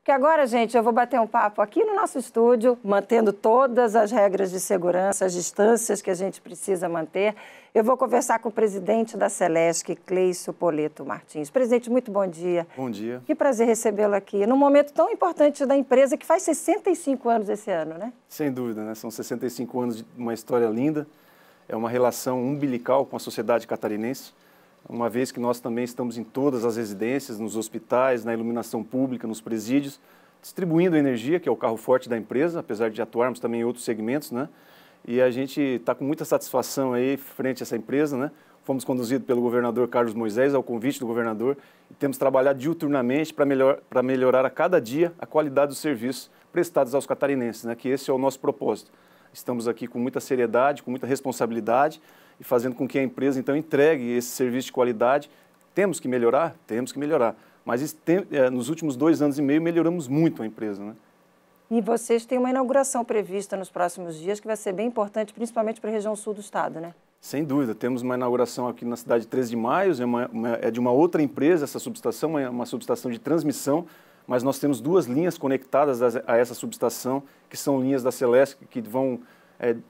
Porque agora, gente, eu vou bater um papo aqui no nosso estúdio, mantendo todas as regras de segurança, as distâncias que a gente precisa manter. Eu vou conversar com o presidente da Celesc, Cleício Poleto Martins. Presidente, muito bom dia. Bom dia. Que prazer recebê-lo aqui, num momento tão importante da empresa, que faz 65 anos esse ano, né? Sem dúvida, né? São 65 anos de uma história linda. É uma relação umbilical com a sociedade catarinense, uma vez que nós também estamos em todas as residências, nos hospitais, na iluminação pública, nos presídios, distribuindo energia, que é o carro forte da empresa, apesar de atuarmos também em outros segmentos, né? E a gente está com muita satisfação aí frente a essa empresa, né? Fomos conduzidos pelo governador Carlos Moisés, ao convite do governador, e temos trabalhado diuturnamente para melhorar a cada dia a qualidade dos serviços prestados aos catarinenses, né? Que esse é o nosso propósito. Estamos aqui com muita seriedade, com muita responsabilidade e fazendo com que a empresa, então, entregue esse serviço de qualidade. Temos que melhorar? Temos que melhorar. Mas nos últimos 2 anos e meio melhoramos muito a empresa, né? E vocês têm uma inauguração prevista nos próximos dias que vai ser bem importante, principalmente para a região sul do estado, né? Sem dúvida. Temos uma inauguração aqui na cidade de 13 de Maio, é de uma outra empresa essa subestação, uma subestação de transmissão, mas nós temos 2 linhas conectadas a essa subestação, que são linhas da Celesc, que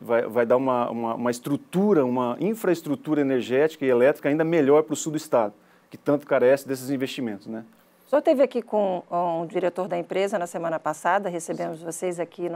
vai dar uma estrutura, uma infraestrutura energética e elétrica ainda melhor para o sul do estado, que tanto carece desses investimentos, né? O senhor esteve aqui com o diretor da empresa na semana passada, recebemos vocês aqui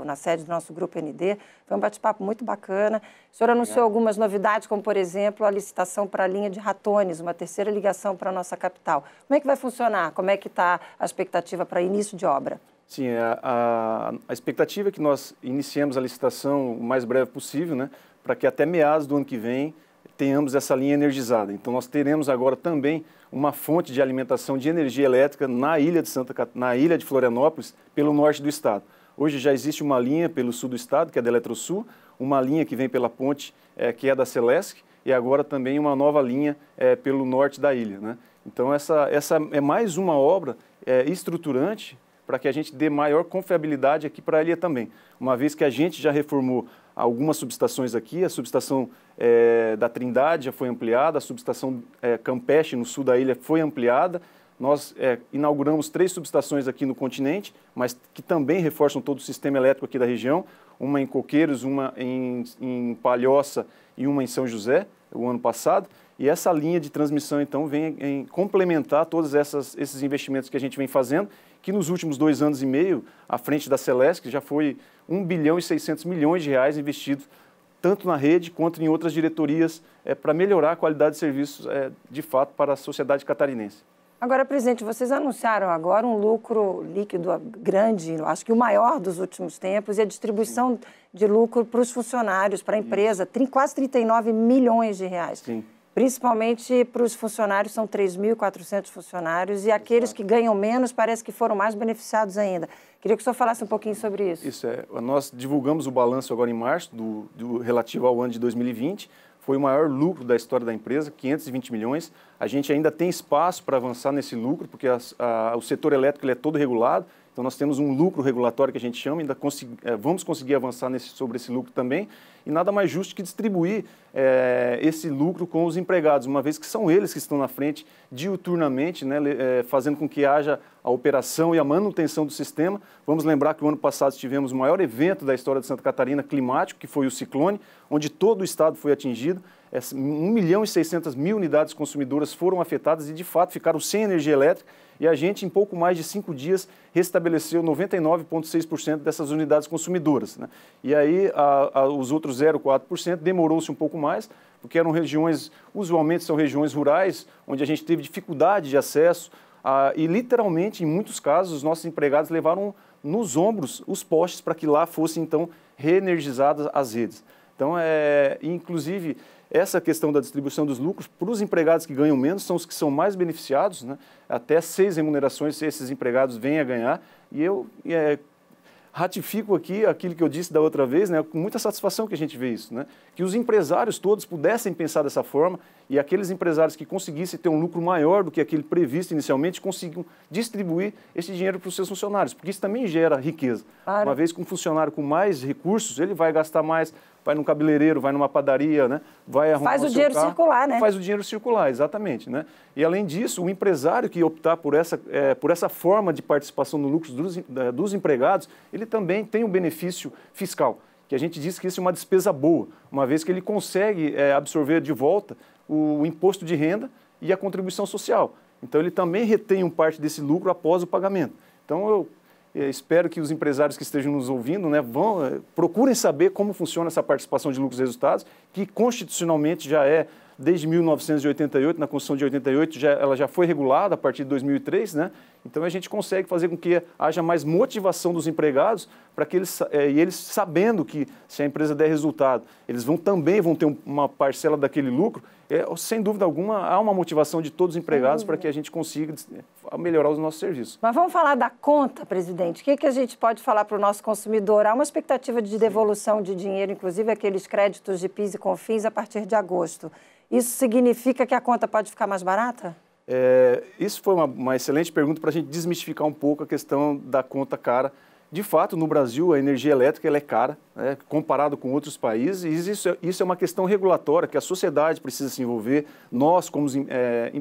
na sede do nosso Grupo ND, foi um bate-papo muito bacana. O senhor anunciou algumas novidades, como, por exemplo, a licitação para a linha de Ratones, uma terceira ligação para a nossa capital. Como é que vai funcionar? Como é que está a expectativa para início de obra? Sim, a expectativa é que nós iniciemos a licitação o mais breve possível, né, para que até meados do ano que vem tenhamos essa linha energizada. Então, nós teremos agora também uma fonte de alimentação de energia elétrica na ilha de Florianópolis, pelo norte do estado. Hoje já existe uma linha pelo sul do estado, que é da Eletrosul, uma linha que vem pela ponte, que é da Celesc, e agora também uma nova linha pelo norte da ilha, né? Então, essa é mais uma obra estruturante para que a gente dê maior confiabilidade aqui para a ilha também. Uma vez que a gente já reformou algumas subestações aqui, a subestação da Trindade já foi ampliada, a subestação Campeche, no sul da ilha, foi ampliada. Nós inauguramos 3 subestações aqui no continente, mas que também reforçam todo o sistema elétrico aqui da região, uma em Coqueiros, uma em Palhoça e uma em São José, o ano passado. E essa linha de transmissão, então, vem complementar todos esses investimentos que a gente vem fazendo, que nos últimos 2 anos e meio, à frente da Celesc, já foi 1 bilhão e 600 milhões de reais investidos, tanto na rede quanto em outras diretorias, para melhorar a qualidade de serviços, de fato, para a sociedade catarinense. Agora, presidente, vocês anunciaram agora um lucro líquido grande, acho que o maior dos últimos tempos, e a distribuição de lucro para os funcionários, para a empresa, quase 39 milhões de reais. Sim. Principalmente para os funcionários, são 3.400 funcionários, e aqueles que ganham menos parece que foram mais beneficiados ainda. Queria que o senhor falasse um pouquinho sobre isso. Isso nós divulgamos o balanço agora em março, relativo ao ano de 2020, foi o maior lucro da história da empresa, 520 milhões. A gente ainda tem espaço para avançar nesse lucro, porque o setor elétrico ele é todo regulado, então nós temos um lucro regulatório que a gente chama, ainda vamos conseguir avançar sobre esse lucro também, e nada mais justo que distribuir esse lucro com os empregados, uma vez que são eles que estão na frente diuturnamente, né, fazendo com que haja a operação e a manutenção do sistema. Vamos lembrar que o ano passado tivemos o maior evento da história de Santa Catarina climático, que foi o ciclone, onde todo o estado foi atingido. 1 milhão e 600 mil unidades consumidoras foram afetadas e, de fato, ficaram sem energia elétrica, e a gente, em pouco mais de 5 dias, restabeleceu 99,6% dessas unidades consumidoras, né? E aí, os outros 0,4% demorou-se um pouco mais, porque eram regiões, usualmente são regiões rurais, onde a gente teve dificuldade de acesso, e literalmente, em muitos casos, os nossos empregados levaram nos ombros os postes para que lá fossem, então, reenergizadas as redes. Então, inclusive, essa questão da distribuição dos lucros, para os empregados que ganham menos, são os que são mais beneficiados, né? Até 6 remunerações esses empregados vêm a ganhar, e eu ratifico aqui aquilo que eu disse da outra vez, né? Com muita satisfação que a gente vê isso, né? que os empresários todos pudessem pensar dessa forma e aqueles empresários que conseguissem ter um lucro maior do que aquele previsto inicialmente consigam distribuir esse dinheiro para os seus funcionários, porque isso também gera riqueza. Claro. Uma vez que um funcionário com mais recursos, ele vai gastar mais, vai num cabeleireiro, vai numa padaria, né? Vai arrumar faz o dinheiro carro, circular, né? Faz o dinheiro circular, exatamente, né? E além disso, o empresário que optar por essa forma de participação no lucro dos empregados, ele também tem um benefício fiscal, que a gente diz que isso é uma despesa boa, uma vez que ele consegue absorver de volta o imposto de renda e a contribuição social. Então, ele também retém uma parte desse lucro após o pagamento. Então, eu espero que os empresários que estejam nos ouvindo, né, procurem saber como funciona essa participação de lucros e resultados, que constitucionalmente já é desde 1988, na Constituição de 88, ela já foi regulada a partir de 2003, né? Então a gente consegue fazer com que haja mais motivação dos empregados para que eles sabendo que se a empresa der resultado, eles também vão ter uma parcela daquele lucro, sem dúvida alguma há uma motivação de todos os empregados para que a gente consiga melhorar os nossos serviços. Mas vamos falar da conta, presidente. O que a gente pode falar para o nosso consumidor? Há uma expectativa de devolução de dinheiro, inclusive aqueles créditos de PIS e COFINS a partir de agosto. Isso significa que a conta pode ficar mais barata? Isso foi uma excelente pergunta para a gente desmistificar um pouco a questão da conta cara. De fato, no Brasil, a energia elétrica ela é cara, né, comparado com outros países, e isso é uma questão regulatória que a sociedade precisa se envolver. Nós, como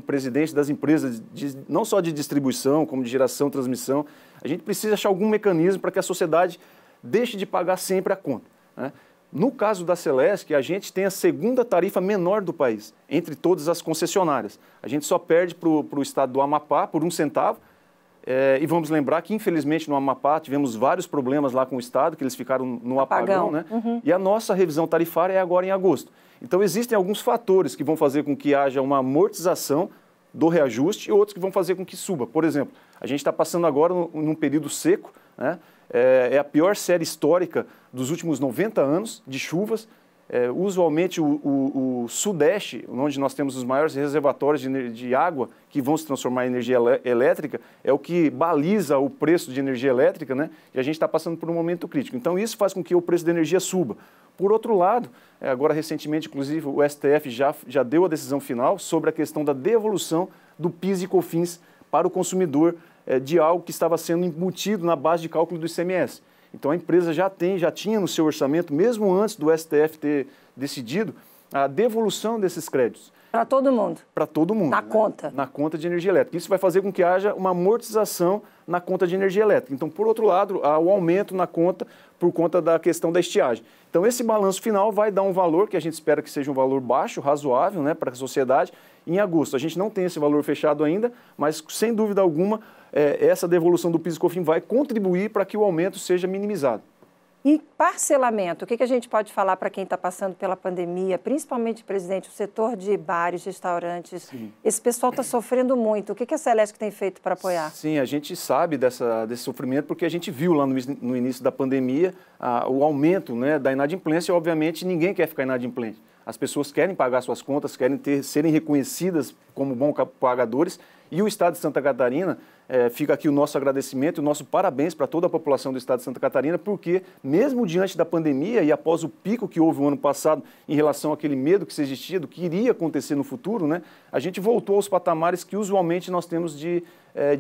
presidentes das empresas, não só de distribuição, como de geração, transmissão, a gente precisa achar algum mecanismo para que a sociedade deixe de pagar sempre a conta, né? No caso da Celesc, a gente tem a segunda tarifa menor do país, entre todas as concessionárias. A gente só perde para o estado do Amapá por 1 centavo. E vamos lembrar que, infelizmente, no Amapá tivemos vários problemas lá com o estado, que eles ficaram no apagão, né? Uhum. E a nossa revisão tarifária é agora em agosto. Então, existem alguns fatores que vão fazer com que haja uma amortização do reajuste e outros que vão fazer com que suba. Por exemplo, a gente está passando agora num período seco, né? É a pior série histórica dos últimos 90 anos de chuvas. Usualmente o Sudeste, onde nós temos os maiores reservatórios de água que vão se transformar em energia elétrica, é o que baliza o preço de energia elétrica, né? E a gente está passando por um momento crítico. Então isso faz com que o preço da energia suba. Por outro lado, agora recentemente, inclusive, o STF já deu a decisão final sobre a questão da devolução do PIS e COFINS para o consumidor de algo que estava sendo embutido na base de cálculo do ICMS. Então, a empresa já tinha no seu orçamento, mesmo antes do STF ter decidido, a devolução desses créditos. Para todo mundo? Para todo mundo. Na conta? Na conta de energia elétrica. Isso vai fazer com que haja uma amortização na conta de energia elétrica. Então, por outro lado, há o aumento na conta por conta da questão da estiagem. Então, esse balanço final vai dar um valor que a gente espera que seja um valor baixo, razoável, né, para a sociedade, em agosto. A gente não tem esse valor fechado ainda, mas, sem dúvida alguma, essa devolução do PIS e COFINS vai contribuir para que o aumento seja minimizado. E parcelamento, o que a gente pode falar para quem está passando pela pandemia, principalmente, presidente, o setor de bares, restaurantes? Sim. Esse pessoal está sofrendo muito. O que a Celesc tem feito para apoiar? Sim, a gente sabe desse sofrimento porque a gente viu lá no início da pandemia o aumento, né, da inadimplência. Obviamente, ninguém quer ficar inadimplente. As pessoas querem pagar suas contas, querem serem reconhecidas como bons pagadores. E o Estado de Santa Catarina, fica aqui o nosso agradecimento e o nosso parabéns para toda a população do Estado de Santa Catarina, porque mesmo diante da pandemia e após o pico que houve o ano passado em relação àquele medo que se existia do que iria acontecer no futuro, né, a gente voltou aos patamares que usualmente nós temos de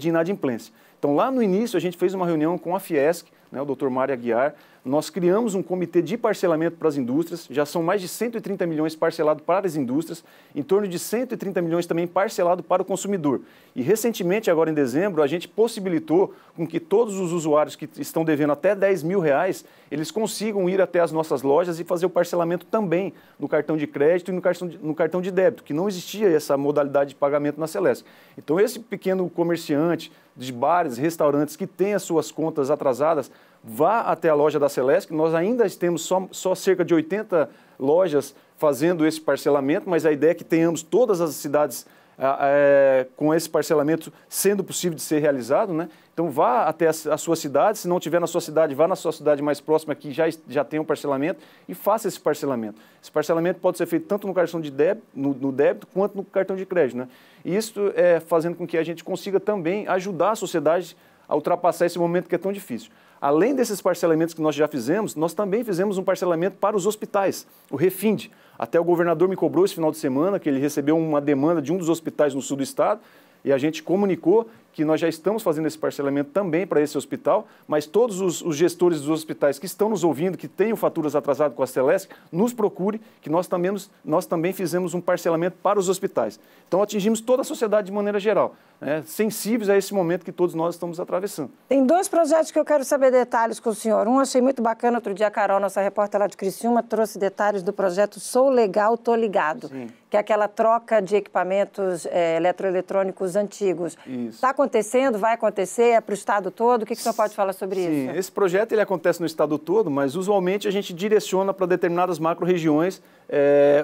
inadimplência. Então, lá no início, a gente fez uma reunião com a Fiesc, né, o Dr. Mário Aguiar. Nós criamos um comitê de parcelamento para as indústrias, já são mais de 130 milhões parcelados para as indústrias, em torno de 130 milhões também parcelado para o consumidor. E recentemente, agora em dezembro, a gente possibilitou com que todos os usuários que estão devendo até R$10 mil, eles consigam ir até as nossas lojas e fazer o parcelamento também no cartão de crédito e no cartão de débito, que não existia essa modalidade de pagamento na Celesc. Então, esse pequeno comerciante de bares, restaurantes que tem as suas contas atrasadas, vá até a loja da Celesc. Nós ainda temos só cerca de 80 lojas fazendo esse parcelamento, mas a ideia é que tenhamos todas as cidades com esse parcelamento sendo possível de ser realizado, né? Então vá até a sua cidade, se não tiver na sua cidade, vá na sua cidade mais próxima que já tem um parcelamento e faça esse parcelamento. Esse parcelamento pode ser feito tanto no cartão de débito, no débito quanto no cartão de crédito, né? E isso fazendo com que a gente consiga também ajudar a sociedade a ultrapassar esse momento que é tão difícil. Além desses parcelamentos que nós já fizemos, nós também fizemos um parcelamento para os hospitais, o Refinde. Até o governador me cobrou esse final de semana que ele recebeu uma demanda de um dos hospitais no sul do estado e a gente comunicou que nós já estamos fazendo esse parcelamento também para esse hospital, mas todos os gestores dos hospitais que estão nos ouvindo, que tenham faturas atrasadas com a Celesc, nos procure, que nós também fizemos um parcelamento para os hospitais. Então atingimos toda a sociedade de maneira geral, né, sensíveis a esse momento que todos nós estamos atravessando. Tem 2 projetos que eu quero saber detalhes com o senhor. Um achei muito bacana, outro dia a Carol, nossa repórter lá de Criciúma, trouxe detalhes do projeto Sou Legal, Tô Ligado. Sim. Que é aquela troca de equipamentos eletroeletrônicos antigos. Está acontecendo, vai acontecer, é para o estado todo? O que o senhor pode falar sobre isso? Sim, esse projeto ele acontece no estado todo, mas usualmente a gente direciona para determinadas macro-regiões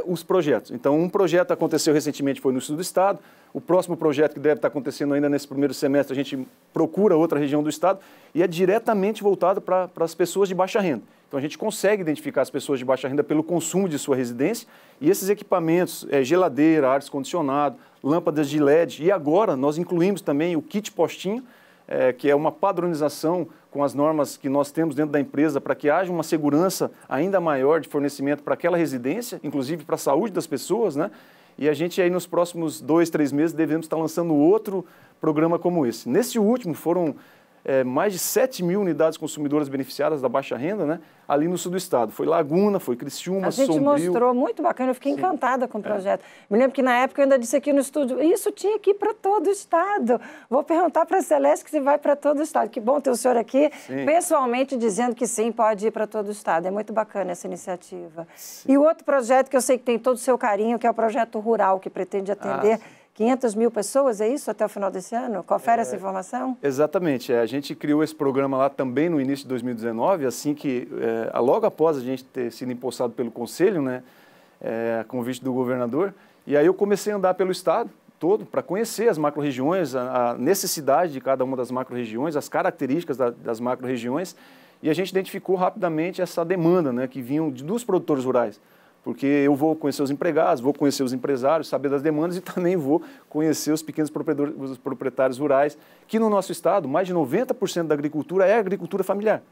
os projetos. Então, um projeto aconteceu recentemente, foi no sul do estado. O próximo projeto que deve estar acontecendo ainda nesse primeiro semestre, a gente procura outra região do estado e é diretamente voltado para as pessoas de baixa renda. Então, a gente consegue identificar as pessoas de baixa renda pelo consumo de sua residência e esses equipamentos, geladeira, ar-condicionado, lâmpadas de LED, e agora nós incluímos também o kit postinho, que é uma padronização com as normas que nós temos dentro da empresa para que haja uma segurança ainda maior de fornecimento para aquela residência, inclusive para a saúde das pessoas, né? E a gente aí nos próximos 2, 3 meses devemos estar lançando outro programa como esse. Nesse último foram mais de 7 mil unidades consumidoras beneficiadas da baixa renda, né? Ali no sul do estado. Foi Laguna, foi Criciúma, Sombrio. A gente mostrou, muito bacana, eu fiquei encantada com o projeto. Me lembro que na época eu ainda disse aqui no estúdio, isso tinha que ir para todo o estado. Vou perguntar para a Celeste se vai para todo o estado. Que bom ter o senhor aqui, pessoalmente dizendo que sim, pode ir para todo o estado. É muito bacana essa iniciativa. Sim. E o outro projeto que eu sei que tem todo o seu carinho, que é o projeto Rural, que pretende atender 500 mil pessoas, é isso, até o final desse ano? Confere essa informação? Exatamente. A gente criou esse programa lá também no início de 2019, assim que, logo após a gente ter sido impulsado pelo Conselho, né, a convite do governador, e aí eu comecei a andar pelo estado todo para conhecer as macro-regiões, a necessidade de cada uma das macro-regiões, as características das macro-regiões, e a gente identificou rapidamente essa demanda, né, que vinham dos produtores rurais. Porque eu vou conhecer os empregados, vou conhecer os empresários, saber das demandas e também vou conhecer os pequenos proprietários rurais, que no nosso estado, mais de 90% da agricultura é agricultura familiar.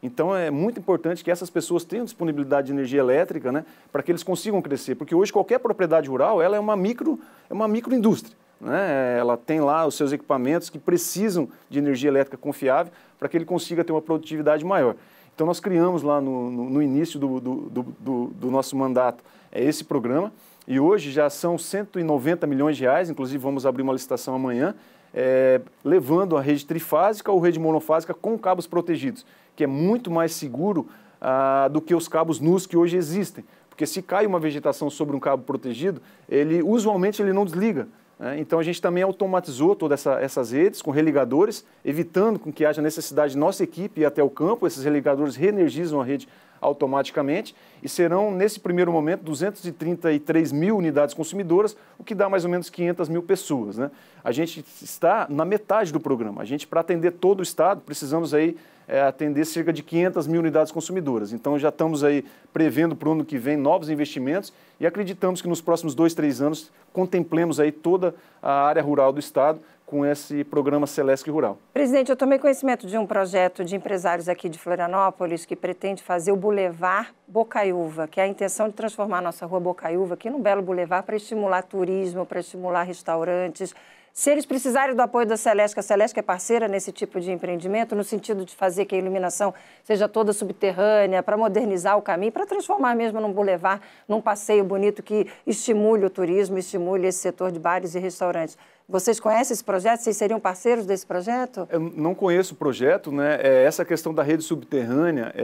Então, é muito importante que essas pessoas tenham disponibilidade de energia elétrica, né, para que eles consigam crescer. Porque hoje qualquer propriedade rural ela é uma microindústria. Né? Ela tem lá os seus equipamentos que precisam de energia elétrica confiável para que ele consiga ter uma produtividade maior. Então, nós criamos lá no início do nosso mandato esse programa e hoje já são 190 milhões de reais, inclusive vamos abrir uma licitação amanhã, levando a rede trifásica ou rede monofásica com cabos protegidos, que é muito mais seguro do que os cabos nus que hoje existem. Porque se cai uma vegetação sobre um cabo protegido, usualmente ele não desliga. Então, a gente também automatizou todas essas redes com religadores, evitando com que haja necessidade de nossa equipe ir até o campo. Esses religadores reenergizam a rede automaticamente e serão, nesse primeiro momento, 233 mil unidades consumidoras, o que dá mais ou menos 500 mil pessoas. Né? A gente está na metade do programa. A gente, para atender todo o estado, precisamos aí atender cerca de 500 mil unidades consumidoras. Então, já estamos aí prevendo para o ano que vem novos investimentos e acreditamos que nos próximos 2, 3 anos contemplemos aí toda a área rural do estado com esse programa Celesc Rural. Presidente, eu tomei conhecimento de um projeto de empresários aqui de Florianópolis que pretende fazer o Boulevard Bocaiúva, que é a intenção de transformar a nossa rua Bocaiúva aqui num belo boulevard para estimular turismo, para estimular restaurantes. Se eles precisarem do apoio da Celesc, a Celesc é parceira nesse tipo de empreendimento, no sentido de fazer que a iluminação seja toda subterrânea, para modernizar o caminho, para transformar mesmo num boulevard, num passeio bonito que estimule o turismo, estimule esse setor de bares e restaurantes. Vocês conhecem esse projeto? Vocês seriam parceiros desse projeto? Eu não conheço o projeto, né? Essa questão da rede subterrânea,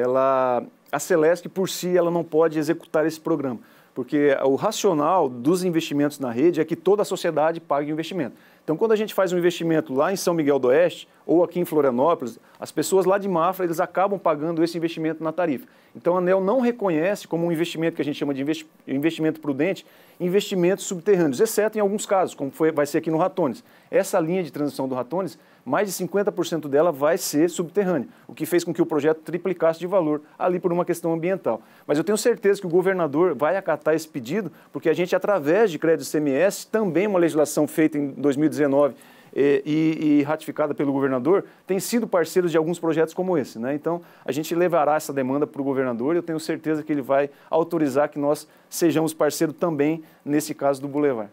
a Celesc por si ela não pode executar esse programa, porque o racional dos investimentos na rede é que toda a sociedade pague o investimento. Então, quando a gente faz um investimento lá em São Miguel do Oeste ou aqui em Florianópolis, as pessoas lá de Mafra, eles acabam pagando esse investimento na tarifa. Então, a ANEEL não reconhece como um investimento que a gente chama de investimento prudente, investimentos subterrâneos, exceto em alguns casos, como vai ser aqui no Ratones. Essa linha de transição do Ratones, mais de 50% dela vai ser subterrânea, o que fez com que o projeto triplicasse de valor ali por uma questão ambiental. Mas eu tenho certeza que o governador vai acatar esse pedido, porque a gente, através de crédito CMS, também uma legislação feita em 2019, e ratificada pelo governador, têm sido parceiros de alguns projetos como esse, né? Então, a gente levará essa demanda para o governador e eu tenho certeza que ele vai autorizar que nós sejamos parceiros também nesse caso do Boulevard.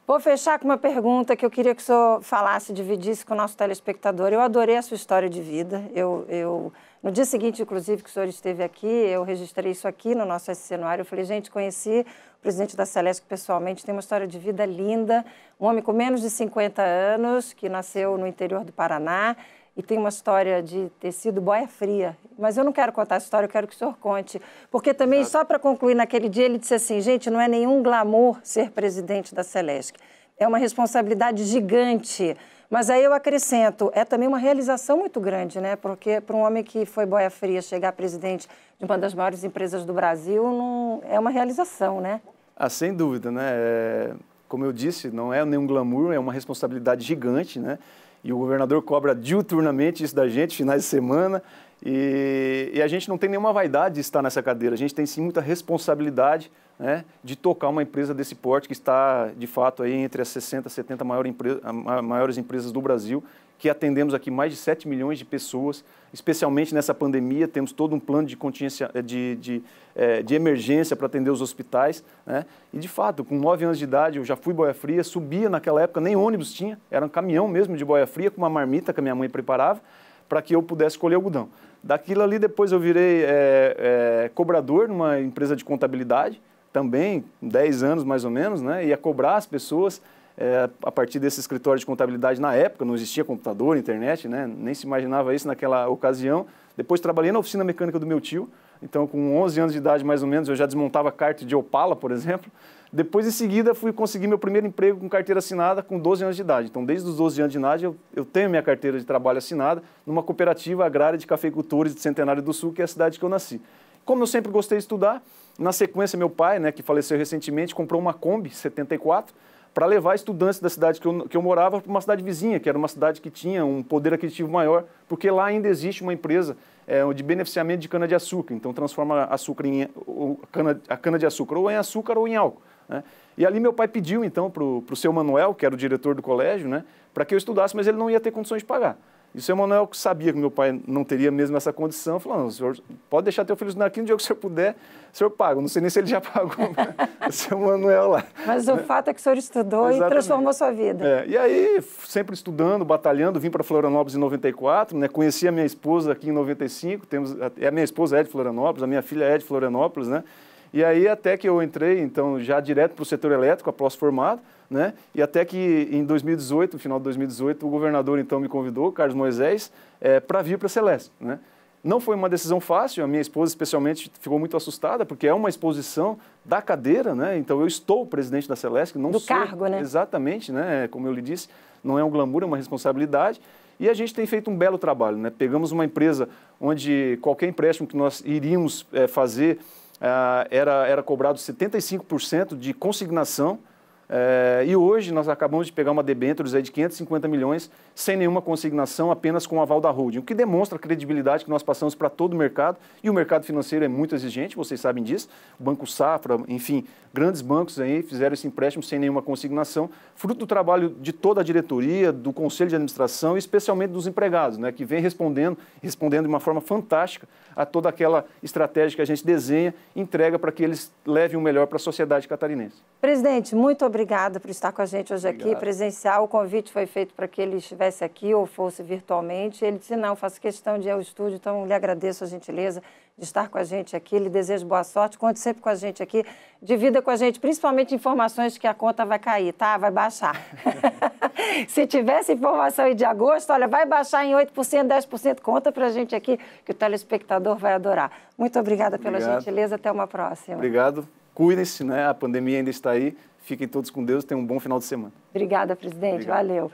Vou fechar com uma pergunta que eu queria que o senhor falasse, dividisse com o nosso telespectador. Eu adorei a sua história de vida. No dia seguinte, inclusive, que o senhor esteve aqui, eu registrei isso aqui no nosso SC no ar. Eu falei, gente, conheci o presidente da Celesc pessoalmente, tem uma história de vida linda, um homem com menos de 50 anos, que nasceu no interior do Paraná e tem uma história de ter sido boia fria. Mas eu não quero contar essa história, eu quero que o senhor conte. Porque também, só para concluir, naquele dia ele disse assim, gente, não é nenhum glamour ser presidente da Celesc. É uma responsabilidade gigante. Mas aí eu acrescento, é também uma realização muito grande, né? Porque para um homem que foi boia fria chegar presidente de uma das maiores empresas do Brasil, não, é uma realização, né? Ah, sem dúvida, né? Como eu disse, não é nenhum glamour, é uma responsabilidade gigante, né? E o governador cobra diuturnamente isso da gente, finais de semana, e a gente não tem nenhuma vaidade de estar nessa cadeira, a gente tem sim muita responsabilidade, né, de tocar uma empresa desse porte que está, de fato, aí entre as 60 e 70 maiores empresas do Brasil, que atendemos aqui mais de 7 milhões de pessoas, especialmente nessa pandemia, temos todo um plano de contingência, de emergência para atender os hospitais, né? E, de fato, com 9 anos de idade, eu já fui boia fria, subia naquela época, nem ônibus tinha, era um caminhão mesmo de boia fria, com uma marmita que a minha mãe preparava, para que eu pudesse colher algodão. Daquilo ali, depois eu virei cobrador numa empresa de contabilidade, também, 10 anos mais ou menos, né? Ia cobrar as pessoas a partir desse escritório de contabilidade na época, não existia computador, internet, né? Nem se imaginava isso naquela ocasião. Depois trabalhei na oficina mecânica do meu tio, então com 11 anos de idade mais ou menos eu já desmontava kart de Opala, por exemplo. Depois, em seguida, fui conseguir meu primeiro emprego com carteira assinada com 12 anos de idade. Então, desde os 12 anos de idade, eu tenho minha carteira de trabalho assinada numa cooperativa agrária de cafeicultores de Centenário do Sul, que é a cidade que eu nasci. Como eu sempre gostei de estudar, na sequência, meu pai, né, que faleceu recentemente, comprou uma Kombi 74 para levar estudantes da cidade que eu morava para uma cidade vizinha, que era uma cidade que tinha um poder aquisitivo maior, porque lá ainda existe uma empresa de beneficiamento de cana-de-açúcar, então transforma açúcar a cana-de-açúcar ou em açúcar ou em álcool, né? E ali meu pai pediu, então, para o seu Manuel, que era o diretor do colégio, né, para que eu estudasse, mas ele não ia ter condições de pagar. E o seu Manuel, que sabia que meu pai não teria mesmo essa condição, falou, não, o senhor pode deixar teu filho estudar aqui, no dia que o senhor puder, o senhor paga. Não sei nem se ele já pagou o seu Manuel lá. Mas o fato é que o senhor estudou e transformou a sua vida. E aí, sempre estudando, batalhando, vim para Florianópolis em 94, né, conheci a minha esposa aqui em 95, a minha esposa é de Florianópolis, a minha filha é de Florianópolis, né? E aí até que eu entrei, então, já direto para o setor elétrico, após formado, né? E até que em 2018, no final de 2018, o governador então me convidou, Carlos Moisés, para vir para a Celesc, né? Não foi uma decisão fácil, a minha esposa especialmente ficou muito assustada, porque é uma exposição da cadeira, né? Então eu estou presidente da Celesc, não do sou... cargo, né? Exatamente, né? Como eu lhe disse, não é um glamour, é uma responsabilidade. E a gente tem feito um belo trabalho, né? Pegamos uma empresa onde qualquer empréstimo que nós iríamos fazer era cobrado 75% de consignação, e hoje nós acabamos de pegar uma debêntures aí de 550 milhões sem nenhuma consignação, apenas com o aval da holding, o que demonstra a credibilidade que nós passamos para todo o mercado, e o mercado financeiro é muito exigente, vocês sabem disso, o Banco Safra, enfim, grandes bancos aí fizeram esse empréstimo sem nenhuma consignação, fruto do trabalho de toda a diretoria, do conselho de administração e especialmente dos empregados, né, que vem respondendo de uma forma fantástica a toda aquela estratégia que a gente desenha e entrega para que eles levem o melhor para a sociedade catarinense. Presidente, muito obrigada por estar com a gente hoje aqui, presencial. O convite foi feito para que ele estivesse aqui ou fosse virtualmente. Ele disse, não, faço questão de ir ao estúdio, então lhe agradeço a gentileza de estar com a gente aqui. Lhe desejo boa sorte, conte sempre com a gente aqui. Divida com a gente, principalmente informações que a conta vai cair, tá? Vai baixar. Se tivesse informação aí de agosto, olha, vai baixar em 8%, 10%. Conta para a gente aqui, que o telespectador vai adorar. Muito obrigada pela gentileza. Até uma próxima. Obrigado. Cuidem-se, né? A pandemia ainda está aí. Fiquem todos com Deus. Tenham um bom final de semana. Obrigada, presidente. Valeu.